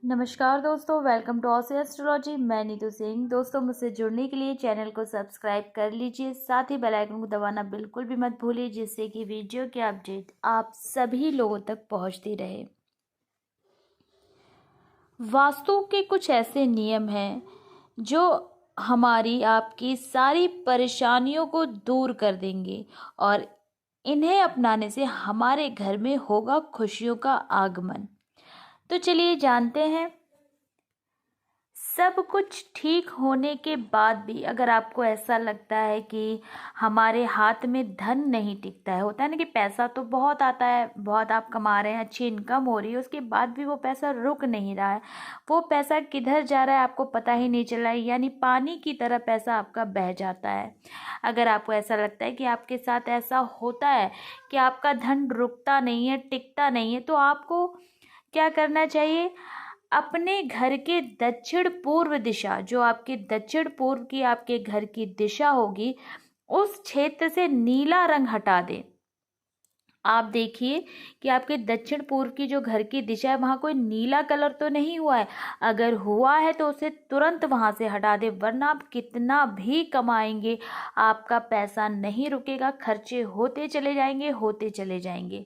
नमस्कार दोस्तों, welcome to Aussie astrology. मैं नीतू सिंह। दोस्तों, मुझसे जुड़ने के लिए चैनल को सब्सक्राइब कर लीजिए, साथ ही बेल आइकन को दबाना बिल्कुल भी मत भूलिए, जिससे कि वीडियो की अपडेट आप सभी लोगों तक पहुंचती रहे। वास्तु के कुछ ऐसे नियम हैं जो हमारी आपकी सारी परेशानियों को दूर कर देंगे और इन्हें अपनाने से हमारे घर में होगा खुशियों का आगमन। तो चलिए जानते हैं। सब कुछ ठीक होने के बाद भी अगर आपको ऐसा लगता है कि हमारे हाथ में धन नहीं टिकता है, होता है ना कि पैसा तो बहुत आता है, बहुत आप कमा रहे हैं, अच्छी इनकम हो रही है, उसके बाद भी वो पैसा रुक नहीं रहा है, वो पैसा किधर जा रहा है आपको पता ही नहीं चल रहा है, यानी पानी की तरह पैसा आपका बह जाता है। अगर आपको ऐसा लगता है कि आपके साथ ऐसा होता है कि आपका धन रुकता नहीं है, टिकता नहीं है, तो आपको क्या करना चाहिए? अपने घर के दक्षिण पूर्व दिशा, जो आपके दक्षिण पूर्व की आपके घर की दिशा होगी, उस क्षेत्र से नीला रंग हटा दें। आप देखिए कि आपके दक्षिण पूर्व की जो घर की दिशा है वहाँ कोई नीला कलर तो नहीं हुआ है। अगर हुआ है तो उसे तुरंत वहाँ से हटा दें, वरना आप कितना भी कमाएंगे आपका पैसा नहीं रुकेगा, खर्चे होते चले जाएंगे, होते चले जाएंगे।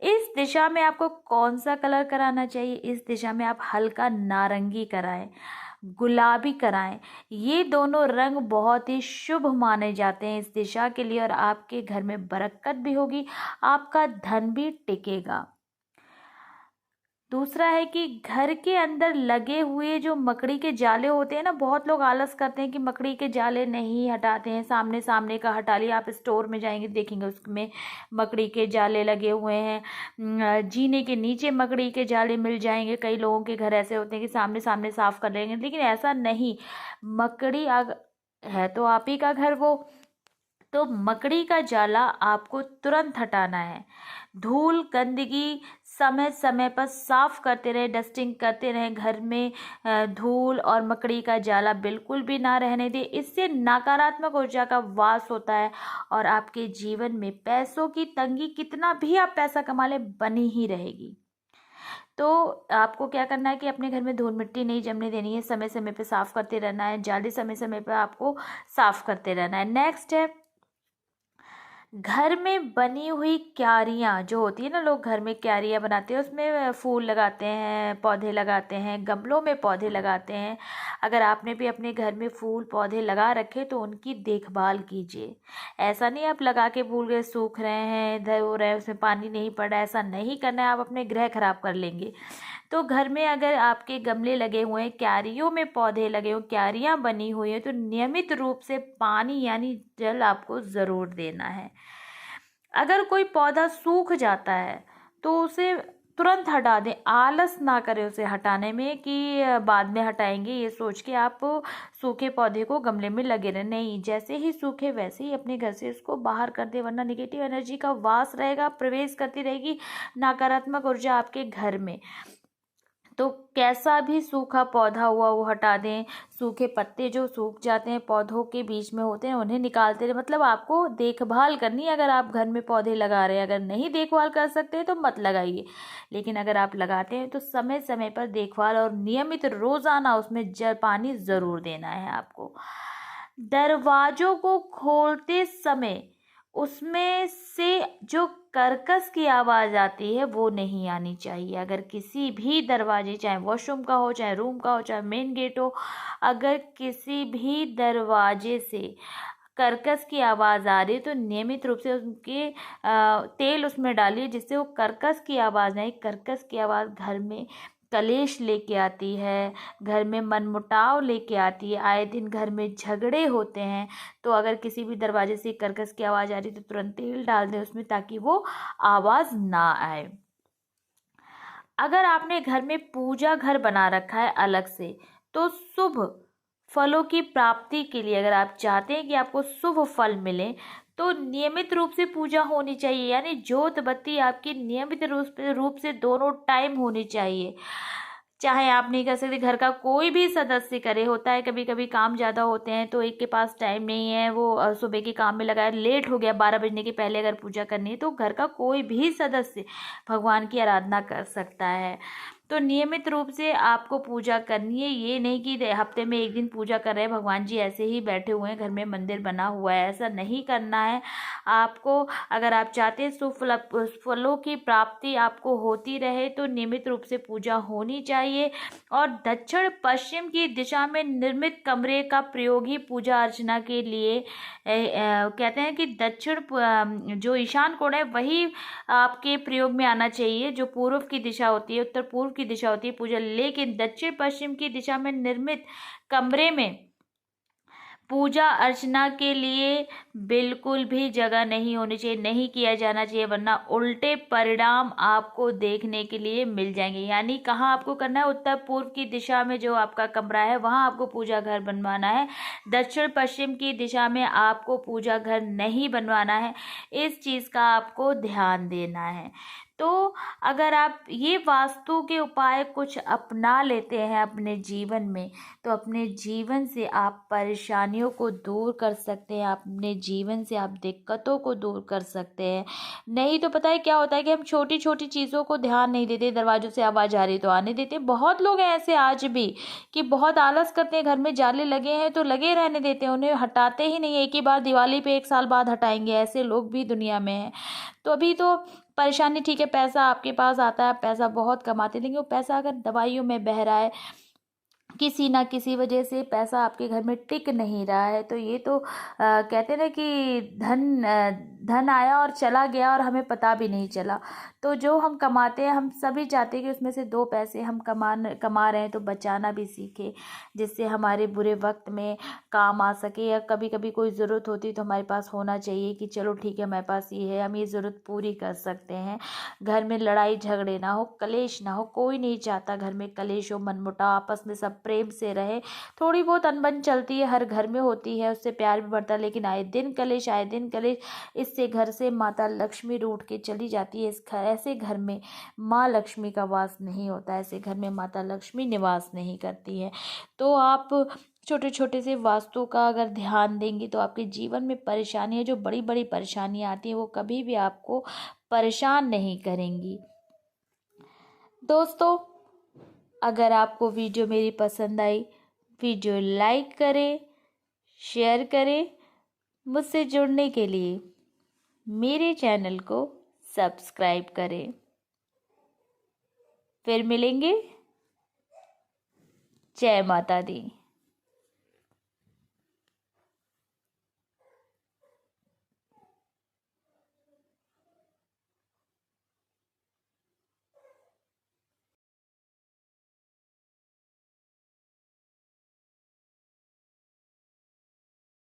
इस दिशा में आपको कौन सा कलर कराना चाहिए? इस दिशा में आप हल्का नारंगी कराएं, गुलाबी कराएं। ये दोनों रंग बहुत ही शुभ माने जाते हैं इस दिशा के लिए, और आपके घर में बरकत भी होगी, आपका धन भी टिकेगा। दूसरा है कि घर के अंदर लगे हुए जो मकड़ी के जाले होते हैं ना, बहुत लोग आलस करते हैं कि मकड़ी के जाले नहीं हटाते हैं, सामने सामने का हटा लिया। आप स्टोर में जाएंगे देखेंगे उसमें मकड़ी के जाले लगे हुए हैं, जीने के नीचे मकड़ी के जाले मिल जाएंगे। कई लोगों के घर ऐसे होते हैं कि सामने सामने साफ कर लेंगे, लेकिन ऐसा नहीं। मकड़ी है तो आप ही का घर वो, तो मकड़ी का जाला आपको तुरंत हटाना है। धूल गंदगी समय समय पर साफ करते रहे, डस्टिंग करते रहे घर में। धूल और मकड़ी का जाला बिल्कुल भी ना रहने दे, इससे नकारात्मक ऊर्जा का वास होता है और आपके जीवन में पैसों की तंगी, कितना भी आप पैसा कमा ले, बनी ही रहेगी। तो आपको क्या करना है कि अपने घर में धूल मिट्टी नहीं जमने देनी है, समय समय पे साफ करते रहना है, जाली समय समय पे आपको साफ करते रहना है। नेक्स्ट है, घर में बनी हुई क्यारियाँ जो होती है ना, लोग घर में क्यारियाँ बनाते हैं, उसमें फूल लगाते हैं, पौधे लगाते हैं, गमलों में पौधे लगाते हैं। अगर आपने भी अपने घर में फूल पौधे लगा रखे तो उनकी देखभाल कीजिए। ऐसा नहीं आप लगा के भूल गए, सूख रहे हैं, इधर हो रहे हैं, उसमें पानी नहीं पड़ रहा है, ऐसा नहीं करना है, आप अपने गृह खराब कर लेंगे। तो घर में अगर आपके गमले लगे हुए हैं, क्यारियों में पौधे लगे हुए, क्यारियाँ बनी हुई हैं, तो नियमित रूप से पानी यानी जल आपको ज़रूर देना है। अगर कोई पौधा सूख जाता है तो उसे तुरंत हटा दें, आलस ना करें उसे हटाने में कि बाद में हटाएंगे ये सोच के आप सूखे पौधे को गमले में लगे रहें। नहीं, जैसे ही सूखे वैसे ही अपने घर से उसको बाहर कर दे, वरना निगेटिव एनर्जी का वास रहेगा, प्रवेश करती रहेगी नकारात्मक ऊर्जा आपके घर में। तो कैसा भी सूखा पौधा हुआ वो हटा दें। सूखे पत्ते जो सूख जाते हैं पौधों के बीच में होते हैं, उन्हें निकालते रहे। मतलब आपको देखभाल करनी है। अगर आप घर में पौधे लगा रहे हैं, अगर नहीं देखभाल कर सकते हैं तो मत लगाइए, लेकिन अगर आप लगाते हैं तो समय समय पर देखभाल और नियमित रोजाना उसमें जल पानी ज़रूर देना है आपको। दरवाजों को खोलते समय उसमें से जो कर्कश की आवाज़ आती है वो नहीं आनी चाहिए। अगर किसी भी दरवाजे, चाहे वॉशरूम का हो, चाहे रूम का हो, चाहे मेन गेट हो, अगर किसी भी दरवाजे से कर्कश की आवाज़ आ रही है तो नियमित रूप से उनके तेल उसमें डालिए, जिससे वो कर्कश की आवाज़ नहीं। कर्कश की आवाज़ घर में कलेश लेके आती है, घर में मनमुटाव लेके आती है, आए दिन घर में झगड़े होते हैं। तो अगर किसी भी दरवाजे से कर्कश की आवाज़ आ रही है तो तुरंत तेल डाल दें उसमें, ताकि वो आवाज़ ना आए। अगर आपने घर में पूजा घर बना रखा है अलग से, तो शुभ फलों की प्राप्ति के लिए, अगर आप चाहते हैं कि आपको शुभ फल मिले, तो नियमित रूप से पूजा होनी चाहिए, यानी जोत बत्ती आपकी नियमित रूप से दोनों टाइम होनी चाहिए। चाहे आप नहीं कर सकते, घर का कोई भी सदस्य करे। होता है कभी कभी काम ज़्यादा होते हैं तो एक के पास टाइम नहीं है, वो सुबह के काम में लगा है, लेट हो गया, 12 बजने के पहले अगर पूजा करनी है, तो घर का कोई भी सदस्य भगवान की आराधना कर सकता है। तो नियमित रूप से आपको पूजा करनी है। ये नहीं कि हफ्ते में एक दिन पूजा कर रहे हैं, भगवान जी ऐसे ही बैठे हुए हैं, घर में मंदिर बना हुआ है, ऐसा नहीं करना है आपको। अगर आप चाहते हैं फलों की प्राप्ति आपको होती रहे तो नियमित रूप से पूजा होनी चाहिए। और दक्षिण पश्चिम की दिशा में निर्मित कमरे का प्रयोग ही पूजा अर्चना के लिए कहते हैं कि जो ईशान कोण है वही आपके प्रयोग में आना चाहिए। जो पूर्व की दिशा होती है, उत्तर पूर्व की दिशा होती है पूजा, लेकिन दक्षिण पश्चिम की दिशा में निर्मित कमरे में पूजा अर्चना के लिए बिल्कुल भी जगह नहीं होनी चाहिए, नहीं किया जाना चाहिए, वरना उल्टे परिणाम आपको देखने के लिए मिल जाएंगे। यानी कहाँ आपको करना है, उत्तर पूर्व की दिशा में जो आपका कमरा है वहाँ आपको पूजा घर बनवाना है। दक्षिण पश्चिम की दिशा में आपको पूजा घर नहीं बनवाना है। इस चीज़ का आपको ध्यान देना है। तो अगर आप ये वास्तु के उपाय कुछ अपना लेते हैं अपने जीवन में, तो अपने जीवन से आप परेशानियों को दूर कर सकते हैं, अपने जीवन से आप दिक्कतों को दूर कर सकते हैं। नहीं तो पता है क्या होता है कि हम छोटी छोटी चीज़ों को ध्यान नहीं देते, दरवाजों से आवाज़ आ रही तो आने देते। बहुत लोग हैं ऐसे आज भी कि बहुत आलस करते हैं, घर में जाले लगे हैं तो लगे रहने देते हैं, उन्हें हटाते ही नहीं। एक ही बार दिवाली पे 1 साल बाद हटाएंगे, ऐसे लोग भी दुनिया में हैं। तो अभी तो परेशानी ठीक है, पैसा आपके पास आता है, पैसा बहुत कमाते, लेकिन वो पैसा अगर दवाइयों में बह रहा है, किसी ना किसी वजह से पैसा आपके घर में टिक नहीं रहा है, तो ये तो कहते हैं ना कि धन आया और चला गया और हमें पता भी नहीं चला। तो जो हम कमाते हैं, हम सभी चाहते हैं कि उसमें से 2 पैसे हम कमा रहे हैं तो बचाना भी सीखें, जिससे हमारे बुरे वक्त में काम आ सके, या कभी कभी कोई ज़रूरत होती है तो हमारे पास होना चाहिए कि चलो ठीक है हमारे पास ये है, हम ये ज़रूरत पूरी कर सकते हैं। घर में लड़ाई झगड़े ना हो, कलेश ना हो, कोई नहीं चाहता घर में कलेश हो, मनमुटाव, आपस में सब प्रेम से रहे। थोड़ी बहुत अनबन चलती है, हर घर में होती है, उससे प्यार भी बढ़ता है, लेकिन आए दिन कलेश, आए दिन कलेश, इससे घर से माता लक्ष्मी रूठ के चली जाती है। ऐसे घर में माँ लक्ष्मी का वास नहीं होता, ऐसे घर में माता लक्ष्मी निवास नहीं करती है। तो आप छोटे छोटे से वास्तु का अगर ध्यान देंगे तो आपके जीवन में परेशानियाँ, जो बड़ी बड़ी परेशानियाँ आती हैं, वो कभी भी आपको परेशान नहीं करेंगी। दोस्तों, अगर आपको वीडियो मेरी पसंद आई, वीडियो लाइक करें, शेयर करें। मुझसे जुड़ने के लिए मेरे चैनल को सब्सक्राइब करें। फिर मिलेंगे। जय माता दी।